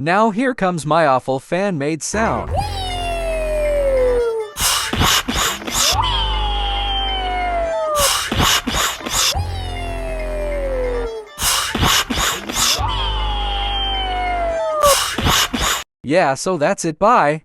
Now here comes my awful fan-made sound. Yeah, so that's it. Bye.